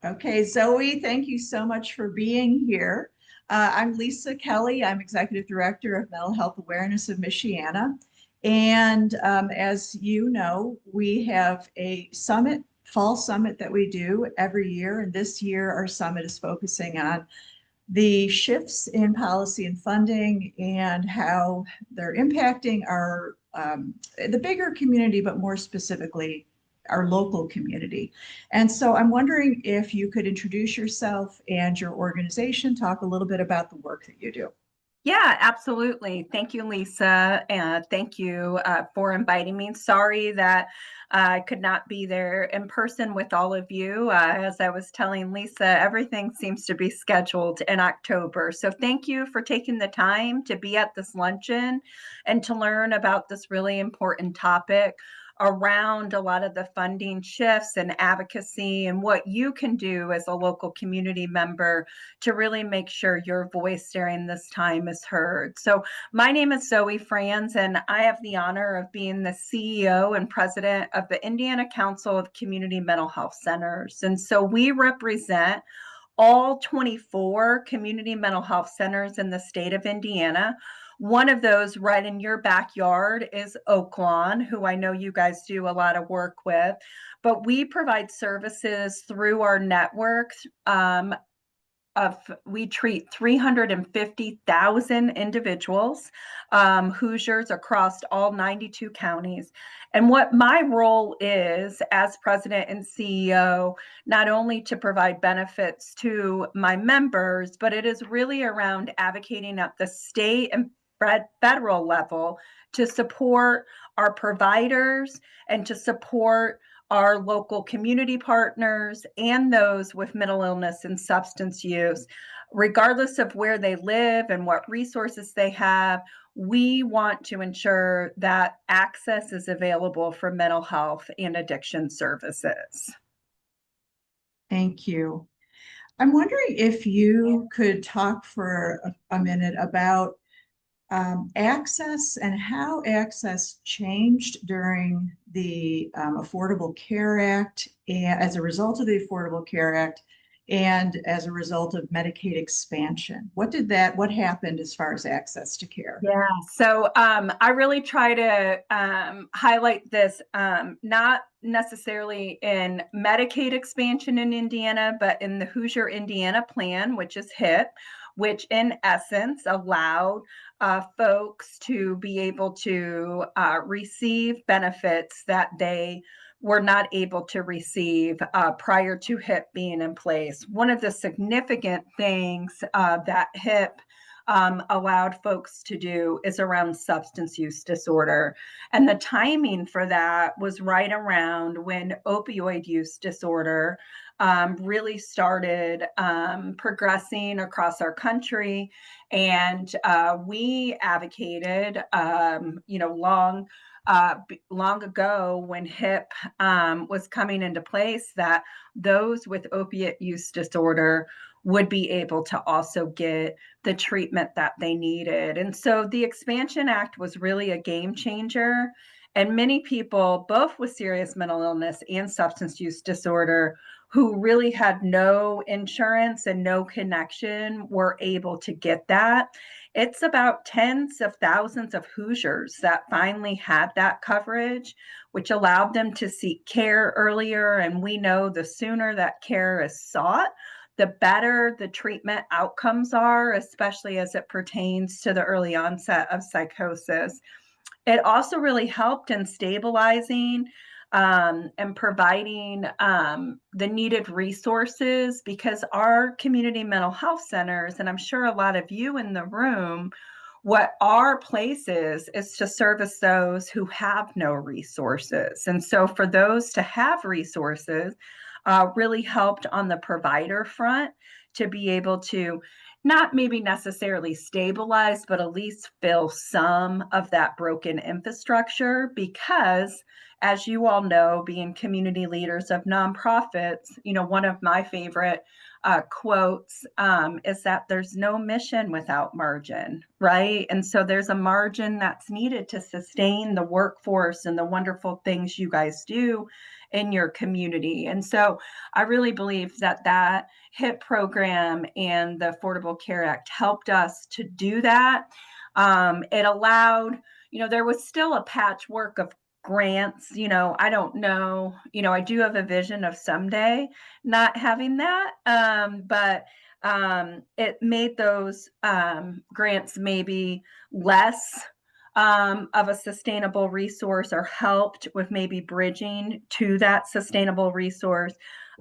Okay, Zoe, thank you so much for being here. I'm Lisa Kelly. I'm Executive Director of Mental Health Awareness of Michiana. And as you know, we have a summit, fall summit that we do every year. And this year, our summit is focusing on the shifts in policy and funding and how they're impacting our the bigger community, but more specifically our local community. And so I'm wondering if you could introduce yourself and your organization, talk a little bit about the work that you do. Yeah, absolutely. Thank you, Lisa. And thank you for inviting me. Sorry that I could not be there in person with all of you. As I was telling Lisa, everything seems to be scheduled in October. So thank you for taking the time to be at this luncheon and to learn about this really important topic around a lot of the funding shifts and advocacy and what you can do as a local community member to really make sure your voice during this time is heard. So my name is Zoe Frantz, and I have the honor of being the CEO and president of the Indiana Council of Community Mental Health Centers. And so we represent all 24 community mental health centers in the state of Indiana. One of those right in your backyard is Oaklawn, who I know you guys do a lot of work with. But we provide services through our network we treat 350,000 individuals, Hoosiers across all 92 counties. And what my role is as president and CEO, not only to provide benefits to my members, but it is really around advocating at the state and federal level to support our providers and to support our local community partners and those with mental illness and substance use, regardless of where they live and what resources they have. We want to ensure that access is available for mental health and addiction services. Thank you. I'm wondering if you could talk for a minute about access and how access changed during the Affordable Care Act and as a result of the Affordable Care Act and as a result of Medicaid expansion. What happened as far as access to care? Yeah, so I really try to highlight this, not necessarily in Medicaid expansion in Indiana, but in the Hoosier Indiana Plan, which is HIP, which in essence allowed folks to be able to receive benefits that they were not able to receive prior to HIP being in place. One of the significant things that HIP allowed folks to do is around substance use disorder. And the timing for that was right around when opioid use disorder really started progressing across our country. And we advocated, long ago when HIP was coming into place, that those with opiate use disorder would be able to also get the treatment that they needed. And so the Expansion Act was really a game changer. And many people, both with serious mental illness and substance use disorder, who really had no insurance and no connection, were able to get that. It's about tens of thousands of Hoosiers that finally had that coverage, which allowed them to seek care earlier. And we know the sooner that care is sought, the better the treatment outcomes are, especially as it pertains to the early onset of psychosis. It also really helped in stabilizing and providing the needed resources, because our community mental health centers, and I'm sure a lot of you in the room, what our place is to service those who have no resources. And so for those to have resources, really helped on the provider front to be able to not maybe necessarily stabilize, but at least fill some of that broken infrastructure. Because as you all know, being community leaders of nonprofits, one of my favorite quotes is that there's no mission without margin, right? And so there's a margin that's needed to sustain the workforce and the wonderful things you guys do in your community. And so I really believe that that HIP program and the Affordable Care Act helped us to do that. It allowed, there was still a patchwork of grants. I don't know, I do have a vision of someday not having that, but it made those grants maybe less of a sustainable resource, or helped with maybe bridging to that sustainable resource.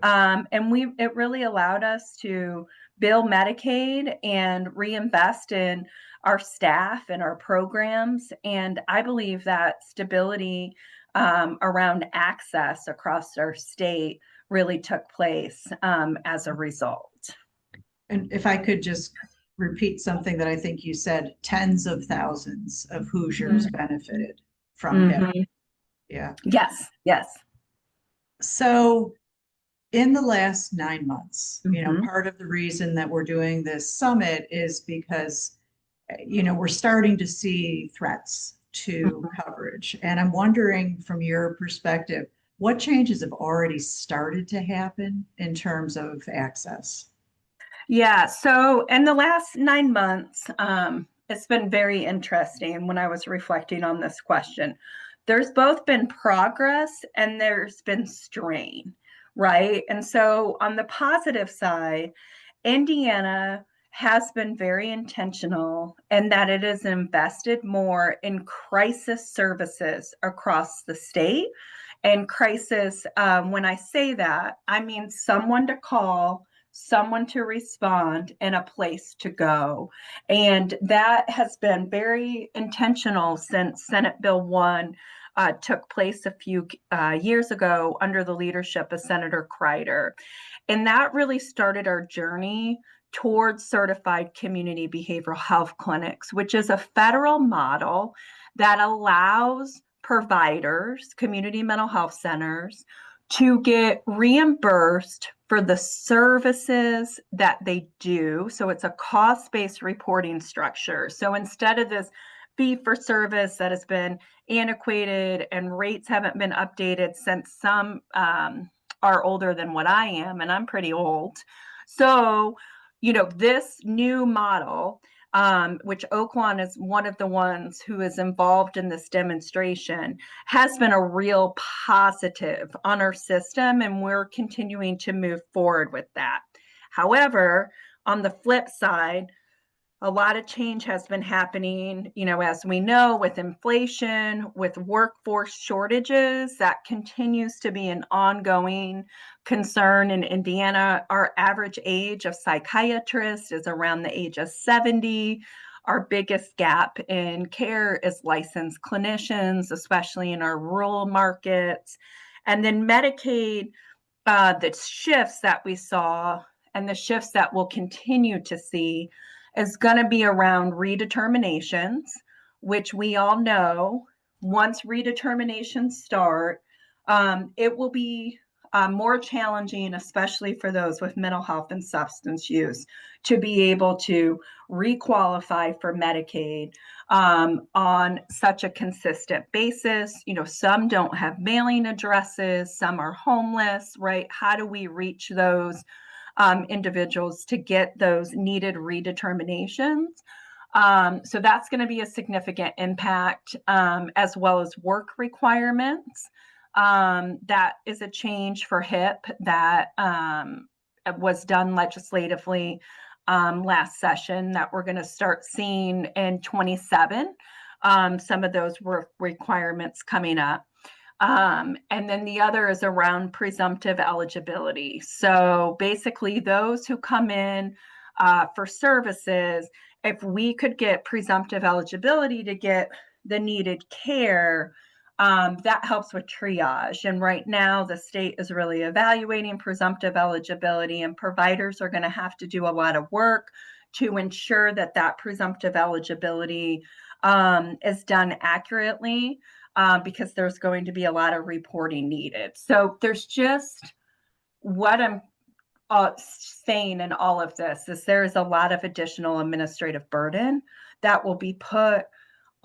And it really allowed us to bill Medicaid and reinvest in our staff and our programs. And I believe that stability around access across our state really took place as a result. And if I could just repeat something that I think you said, tens of thousands of Hoosiers benefited from HIP. Mm-hmm. Yeah. Yes, yes. So in the last 9 months, part of the reason that we're doing this summit is because, we're starting to see threats to coverage. And I'm wondering, from your perspective, what changes have already started to happen in terms of access? Yeah, so in the last 9 months, it's been very interesting when I was reflecting on this question. There's both been progress and there's been strain, right? And so on the positive side, Indiana has been very intentional in that it has invested more in crisis services across the state. And crisis, when I say that, I mean someone to call, someone to respond, and a place to go. And that has been very intentional since Senate Bill 1 took place a few years ago under the leadership of Senator Kreider. And that really started our journey towards certified community behavioral health clinics, which is a federal model that allows providers, community mental health centers, to get reimbursed for the services that they do. So it's a cost-based reporting structure. So instead of this fee for service that has been antiquated and rates haven't been updated since some are older than what I am, and I'm pretty old. So, this new model, which Oakwan is one of the ones who is involved in this demonstration, has been a real positive on our system, and we're continuing to move forward with that. However, on the flip side, a lot of change has been happening, as we know, with inflation, with workforce shortages. That continues to be an ongoing concern in Indiana. Our average age of psychiatrists is around the age of 70. Our biggest gap in care is licensed clinicians, especially in our rural markets. And then Medicaid, the shifts that we saw and the shifts that we'll continue to see is going to be around redeterminations, which we all know once redeterminations start, it will be more challenging, especially for those with mental health and substance use, to be able to requalify for Medicaid on such a consistent basis. Some don't have mailing addresses, some are homeless, right? How do we reach those individuals to get those needed redeterminations? So that's going to be a significant impact, as well as work requirements. That is a change for HIP that was done legislatively last session that we're going to start seeing in 27. Some of those work requirements coming up. And then the other is around presumptive eligibility. So basically, those who come in for services, if we could get presumptive eligibility to get the needed care, that helps with triage. And right now, the state is really evaluating presumptive eligibility, and providers are going to have to do a lot of work to ensure that that presumptive eligibility is done accurately. Because there's going to be a lot of reporting needed. So there's just what I'm saying in all of this is there is a lot of additional administrative burden that will be put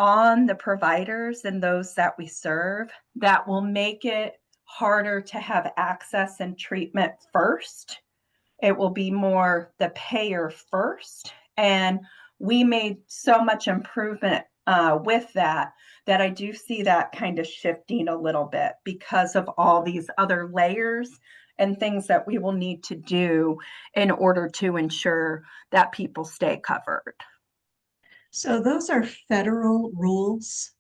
on the providers and those that we serve that will make it harder to have access and treatment first. It will be more the payer first. And we made so much improvement with that, that I do see that kind of shifting a little bit because of all these other layers and things that we will need to do in order to ensure that people stay covered. So those are federal rules,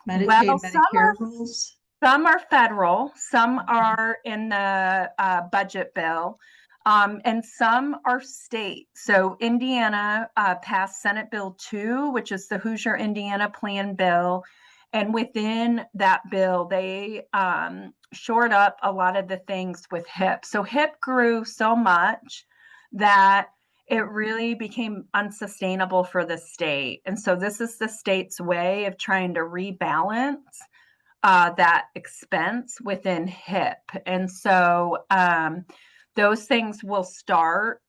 Well, Medicaid, Medicare rules. some are federal, some are in the budget bill, and some are state. So Indiana passed Senate Bill 2, which is the Hoosier Indiana Plan Bill. And within that bill, they shored up a lot of the things with HIP. So HIP grew so much that it really became unsustainable for the state. And so this is the state's way of trying to rebalance that expense within HIP. And so those things will start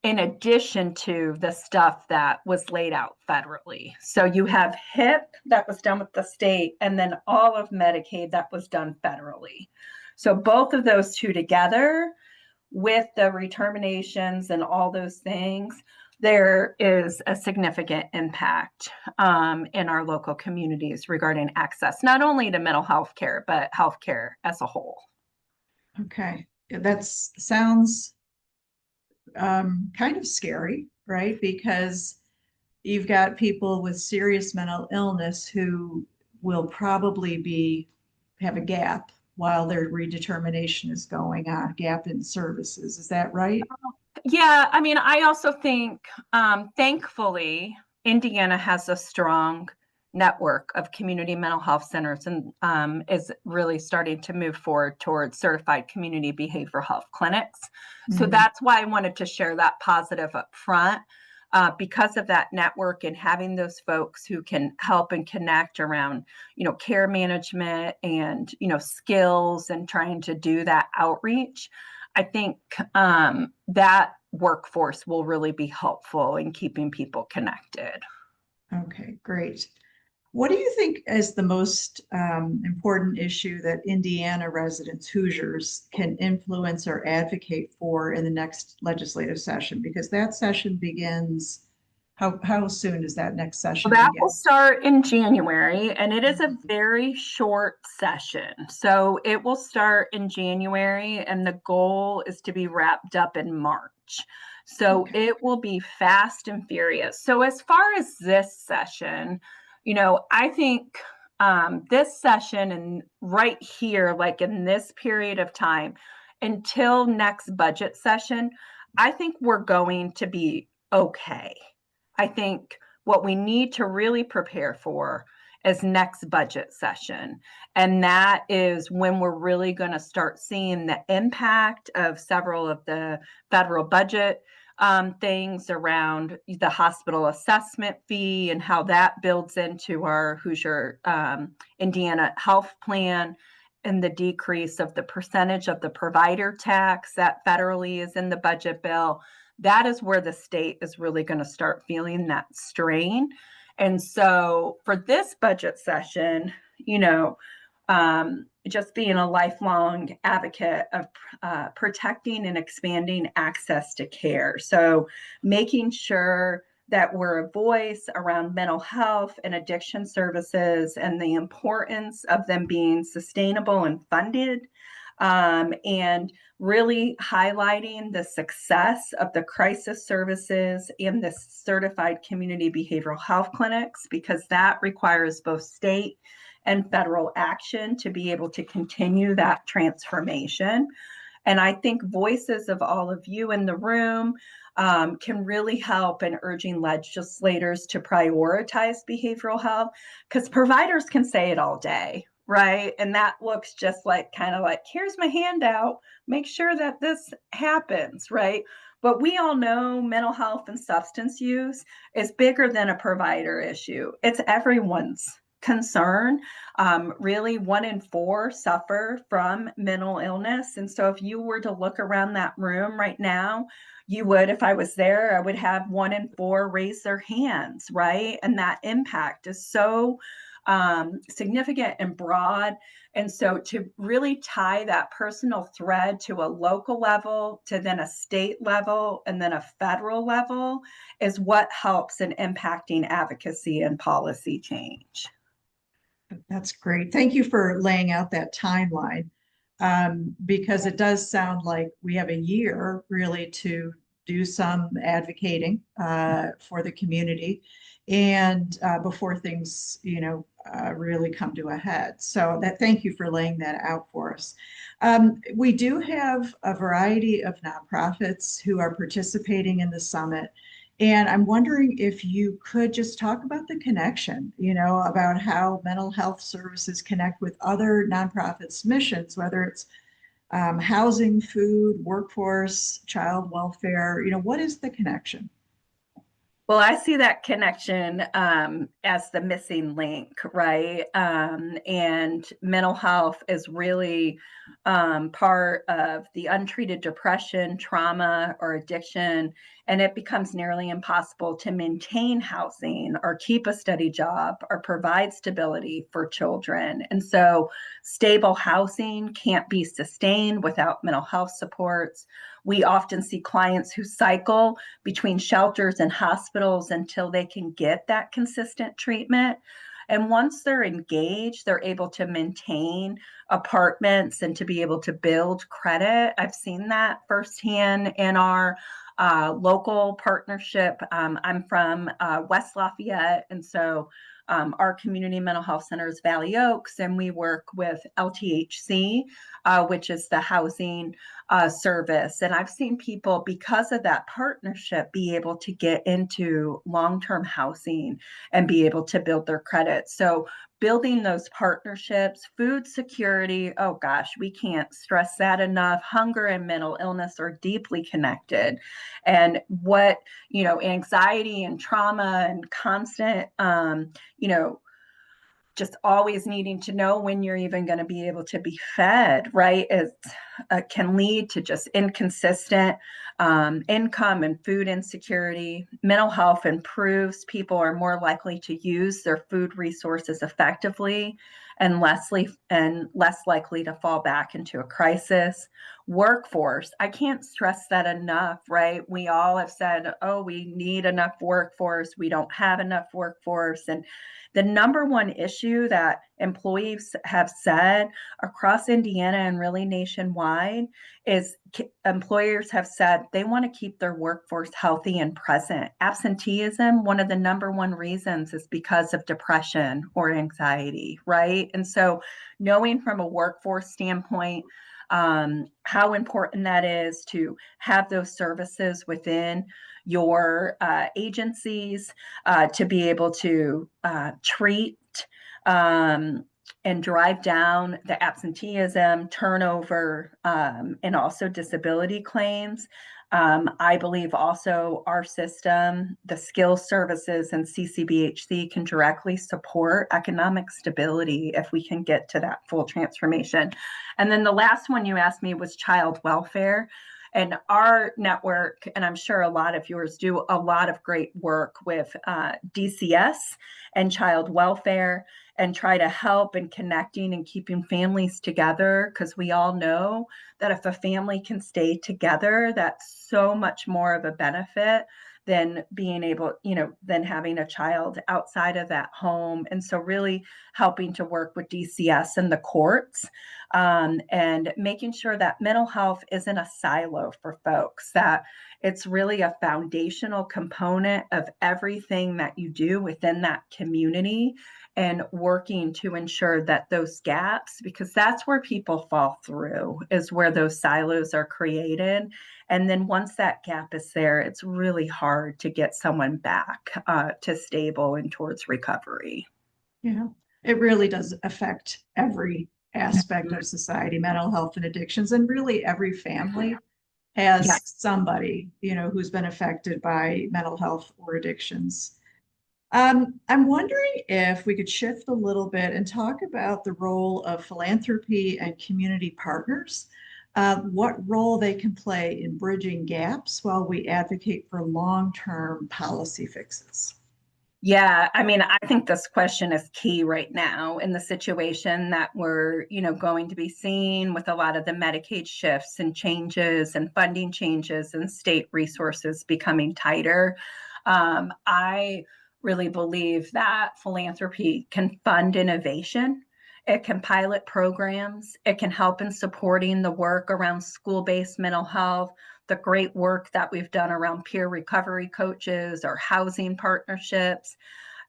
in addition to the stuff that was laid out federally. So you have HIP that was done with the state, and then all of Medicaid that was done federally. So both of those two together, with the reterminations and all those things, there is a significant impact in our local communities regarding access, not only to mental health care, but healthcare as a whole. Okay, that sounds kind of scary, right? Because you've got people with serious mental illness who will probably have a gap while their redetermination is going on, gap in services. Is that right? Yeah, I mean, I also think, thankfully, Indiana has a strong network of community mental health centers and is really starting to move forward towards certified community behavioral health clinics. So that's why I wanted to share that positive up front. Because of that network and having those folks who can help and connect around, care management and, skills and trying to do that outreach, I think that workforce will really be helpful in keeping people connected. Okay, great. What do you think is the most important issue that Indiana residents, Hoosiers, can influence or advocate for in the next legislative session? Because that session begins, how soon does that next Well, session that will begin? start in January, and it is a very short session. So it will start in January, and the goal is to be wrapped up in March. So Okay. it will be fast and furious. So as far as this session, I think this session and right here, like in this period of time until next budget session, I think we're going to be okay. I think what we need to really prepare for is next budget session. And that is when we're really going to start seeing the impact of several of the federal budget things around the hospital assessment fee and how that builds into our Hoosier Indiana health plan, and the decrease of the percentage of the provider tax that federally is in the budget bill. That is where the state is really going to start feeling that strain. And so for this budget session, just being a lifelong advocate of protecting and expanding access to care. So making sure that we're a voice around mental health and addiction services and the importance of them being sustainable and funded, and really highlighting the success of the crisis services and the certified community behavioral health clinics, because that requires both state and federal action to be able to continue that transformation. And I think voices of all of you in the room can really help in urging legislators to prioritize behavioral health, because providers can say it all day, right? And that looks just like kind of like, here's my handout, make sure that this happens, right? But we all know mental health and substance use is bigger than a provider issue. It's everyone's concern. Really, 1 in 4 suffer from mental illness. And so if you were to look around that room right now, you would, if I was there, I would have 1 in 4 raise their hands, right? And that impact is so significant and broad. And so to really tie that personal thread to a local level, to then a state level, and then a federal level is what helps in impacting advocacy and policy change. That's great. Thank you for laying out that timeline, because it does sound like we have a year really to do some advocating for the community and before things, really come to a head. So that thank you for laying that out for us. We do have a variety of nonprofits who are participating in the summit. And I'm wondering if you could just talk about the connection, about how mental health services connect with other nonprofits' missions, whether it's housing, food, workforce, child welfare. What is the connection? Well, I see that connection as the missing link, right? And mental health is really part of the untreated depression, trauma, or addiction, and it becomes nearly impossible to maintain housing or keep a steady job or provide stability for children. And so, stable housing can't be sustained without mental health supports. We often see clients who cycle between shelters and hospitals until they can get that consistent treatment. And once they're engaged, they're able to maintain apartments and to be able to build credit. I've seen that firsthand in our local partnership. I'm from West Lafayette, and so our community mental health center is Valley Oaks, and we work with LTHC, which is the housing service. And I've seen people, because of that partnership, be able to get into long-term housing and be able to build their credit. So building those partnerships, food security, oh gosh, we can't stress that enough. Hunger and mental illness are deeply connected. And what, anxiety and trauma and constant, just always needing to know when you're even going to be able to be fed, right? It can lead to just inconsistent income and food insecurity. Mental health improves. People are more likely to use their food resources effectively and less likely to fall back into a crisis. Workforce, I can't stress that enough, right? We all have said, oh, we need enough workforce. We don't have enough workforce. And the number one issue that employees have said across Indiana and really nationwide is employers have said they want to keep their workforce healthy and present. Absenteeism, one of the number one reasons is because of depression or anxiety, right? And so knowing from a workforce standpoint, how important that is to have those services within your agencies to be able to treat and drive down the absenteeism, turnover, and also disability claims. I believe also our system, the skills services and CCBHC can directly support economic stability if we can get to that full transformation. And then the last one you asked me was child welfare. And our network, and I'm sure a lot of yours do a lot of great work with DCS and child welfare and try to help in connecting and keeping families together, because we all know that if a family can stay together, that's so much more of a benefit than being able, than having a child outside of that home. And so really helping to work with DCS and the courts and making sure that mental health isn't a silo for folks, that it's really a foundational component of everything that you do within that community, and working to ensure that those gaps, because that's where people fall through, is where those silos are created. And then once that gap is there, it's really hard to get someone back to stable and towards recovery. Yeah, it really does affect every aspect of society, mental health and addictions, and really every family has somebody, who's been affected by mental health or addictions. I'm wondering if we could shift a little bit and talk about the role of philanthropy and community partners, what role they can play in bridging gaps while we advocate for long-term policy fixes. Yeah, I mean, I think this question is key right now in the situation that we're, going to be seeing with a lot of the Medicaid shifts and changes and funding changes and state resources becoming tighter. I really believe that philanthropy can fund innovation. It can pilot programs. It can help in supporting the work around school-based mental health, the great work that we've done around peer recovery coaches or housing partnerships.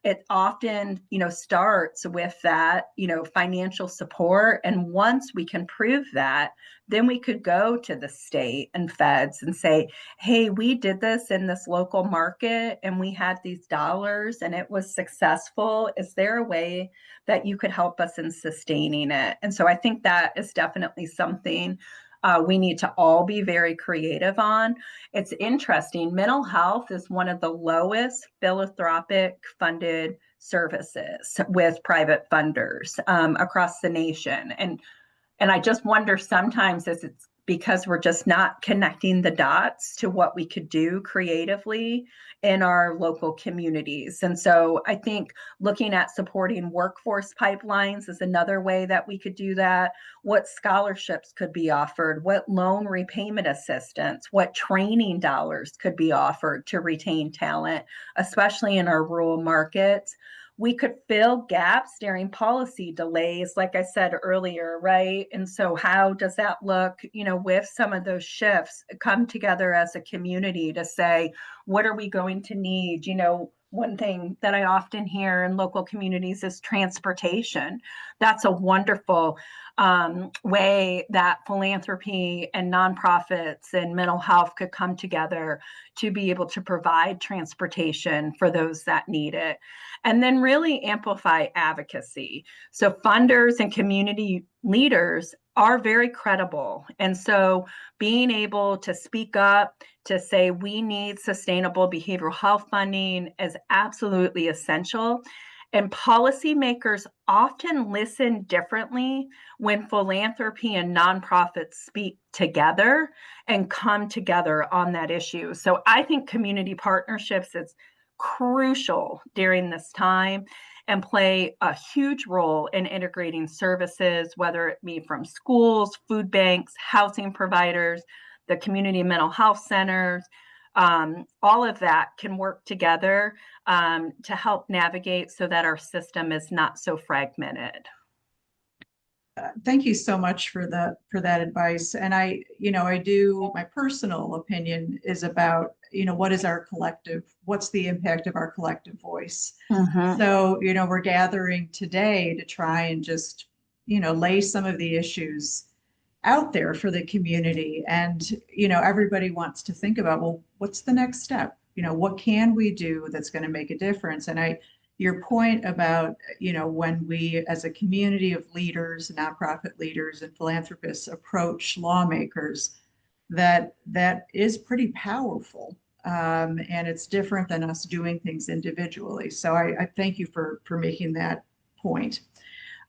It often, starts with that, financial support. And once we can prove that, then we could go to the state and feds and say, hey, we did this in this local market and we had these dollars and it was successful. Is there a way that you could help us in sustaining it? And so I think that is definitely something we need to all be very creative on. It's interesting. Mental health is one of the lowest philanthropic funded services with private funders across the nation. And I just wonder sometimes if it's because we're just not connecting the dots to what we could do creatively in our local communities. And so I think looking at supporting workforce pipelines is another way that we could do that. What scholarships could be offered, what loan repayment assistance, what training dollars could be offered to retain talent, especially in our rural markets. We could fill gaps during policy delays, like I said earlier, right? And so how does that look, with some of those shifts, come together as a community to say, what are we going to need? One thing that I often hear in local communities is transportation. That's a wonderful way that philanthropy and nonprofits and mental health could come together to be able to provide transportation for those that need it. And then really amplify advocacy. So funders and community leaders are very credible. And so being able to speak up, to say we need sustainable behavioral health funding is absolutely essential. And policymakers often listen differently when philanthropy and nonprofits speak together and come together on that issue. So I think community partnerships is crucial during this time and play a huge role in integrating services, whether it be from schools, food banks, housing providers, the community mental health centers. All of that can work together to help navigate so that our system is not so fragmented. Thank you so much for that advice. And I do, my personal opinion is about, what is our collective, what's the impact of our collective voice? Mm-hmm. So, we're gathering today to try and just, lay some of the issues out there for the community. And, everybody wants to think about, well, what's the next step? What can we do that's going to make a difference? And your point about, when we as a community of leaders, nonprofit leaders and philanthropists approach lawmakers, that is pretty powerful. And it's different than us doing things individually. So I thank you for making that point.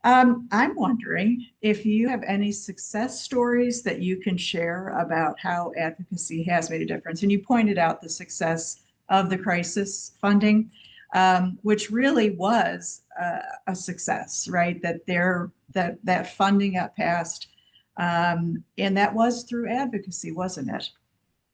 I'm wondering if you have any success stories that you can share about how advocacy has made a difference. And you pointed out the success of the crisis funding, which really was a success, right? That funding got passed, and that was through advocacy, wasn't it?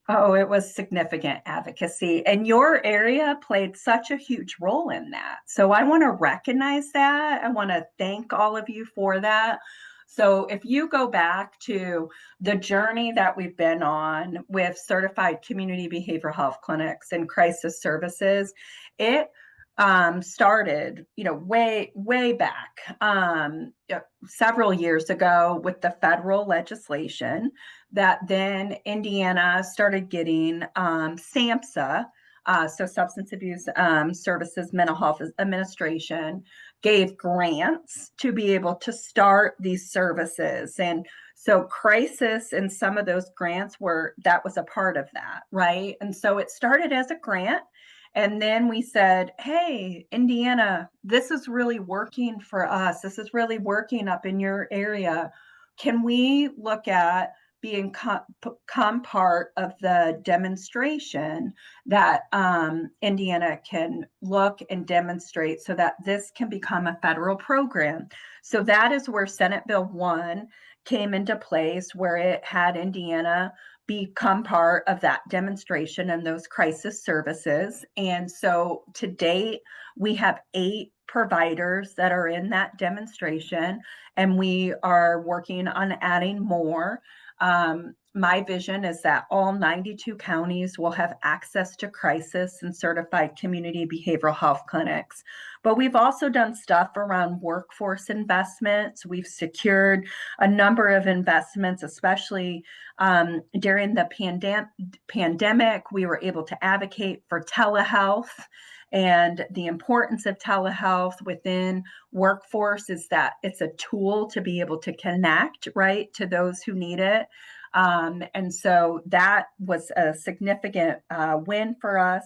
Oh, it was significant advocacy. And your area played such a huge role in that. So I want to recognize that. I want to thank all of you for that. So if you go back to the journey that we've been on with certified community behavioral health clinics and crisis services, it started, way back, several years ago with the federal legislation that then Indiana started getting SAMHSA, so Substance Abuse Services Mental Health Administration, gave grants to be able to start these services. And so crisis and some of those grants that was a part of that, right? And so it started as a grant. And then we said, hey, Indiana, this is really working for us. This is really working up in your area. Can we look at become part of the demonstration that Indiana can look and demonstrate so that this can become a federal program. So that is where Senate Bill 1 came into place, where it had Indiana become part of that demonstration and those crisis services. And so to date, we have 8 providers that are in that demonstration, and we are working on adding more. My vision is that all 92 counties will have access to crisis and certified community behavioral health clinics. But we've also done stuff around workforce investments. We've secured a number of investments, especially during the pandemic. We were able to advocate for telehealth. And the importance of telehealth within workforce is that it's a tool to be able to connect, right, to those who need it. And so that was a significant win for us.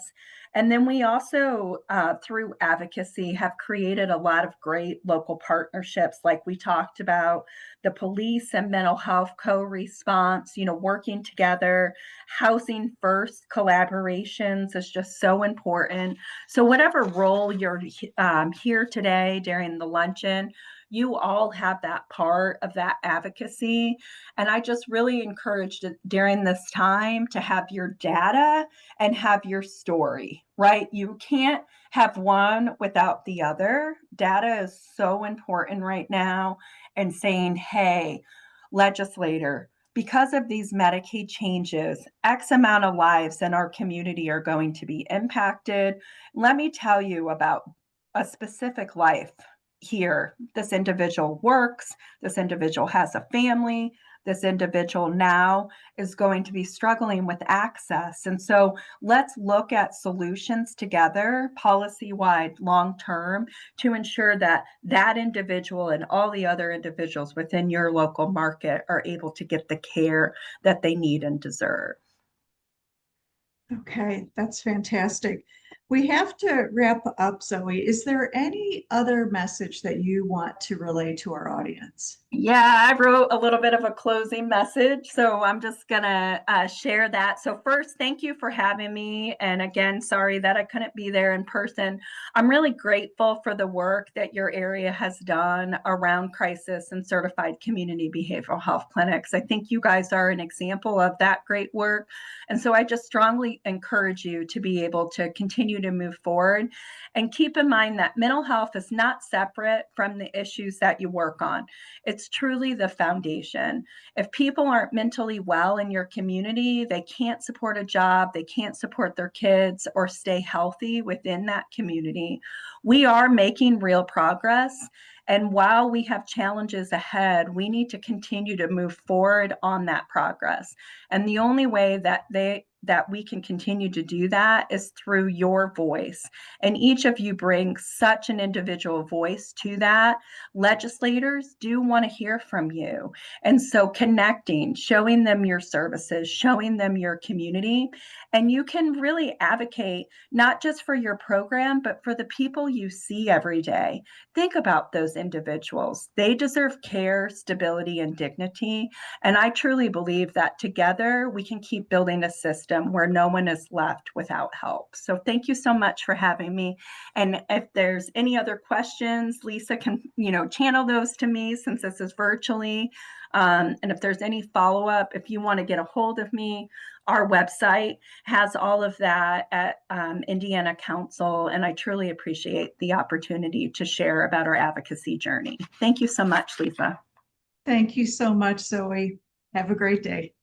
And then we also, through advocacy, have created a lot of great local partnerships, like we talked about, the police and mental health co-response, working together. Housing first collaborations is just so important. So whatever role you're here today during the luncheon, you all have that part of that advocacy. And I just really encouraged during this time to have your data and have your story, right? You can't have one without the other. Data is so important right now, and saying, hey, legislator, because of these Medicaid changes, X amount of lives in our community are going to be impacted. Let me tell you about a specific life here. This individual works, this individual has a family, this individual now is going to be struggling with access. And so let's look at solutions together, policy-wide, long-term, to ensure that that individual and all the other individuals within your local market are able to get the care that they need and deserve. Okay, that's fantastic. We have to wrap up, Zoe. Is there any other message that you want to relay to our audience? Yeah, I wrote a little bit of a closing message, so I'm just gonna share that. So first, thank you for having me. And again, sorry that I couldn't be there in person. I'm really grateful for the work that your area has done around crisis and certified community behavioral health clinics. I think you guys are an example of that great work. And so I just strongly encourage you to be able to continue to move forward, and keep in mind that mental health is not separate from the issues that you work on. It's truly the foundation. If people aren't mentally well in your community, they can't support a job, they can't support their kids or stay healthy within that community. We are making real progress. And while we have challenges ahead, we need to continue to move forward on that progress. And the only way that we can continue to do that is through your voice. And each of you brings such an individual voice to that. Legislators do want to hear from you. And so connecting, showing them your services, showing them your community, and you can really advocate not just for your program, but for the people you see every day. Think about those individuals. They deserve care, stability, and dignity. And I truly believe that together we can keep building a system where no one is left without help. So thank you so much for having me. And if there's any other questions, Lisa can, channel those to me since this is virtually. And if there's any follow-up, if you want to get a hold of me, our website has all of that at Indiana Council. And I truly appreciate the opportunity to share about our advocacy journey. Thank you so much, Lisa. Thank you so much, Zoe. Have a great day.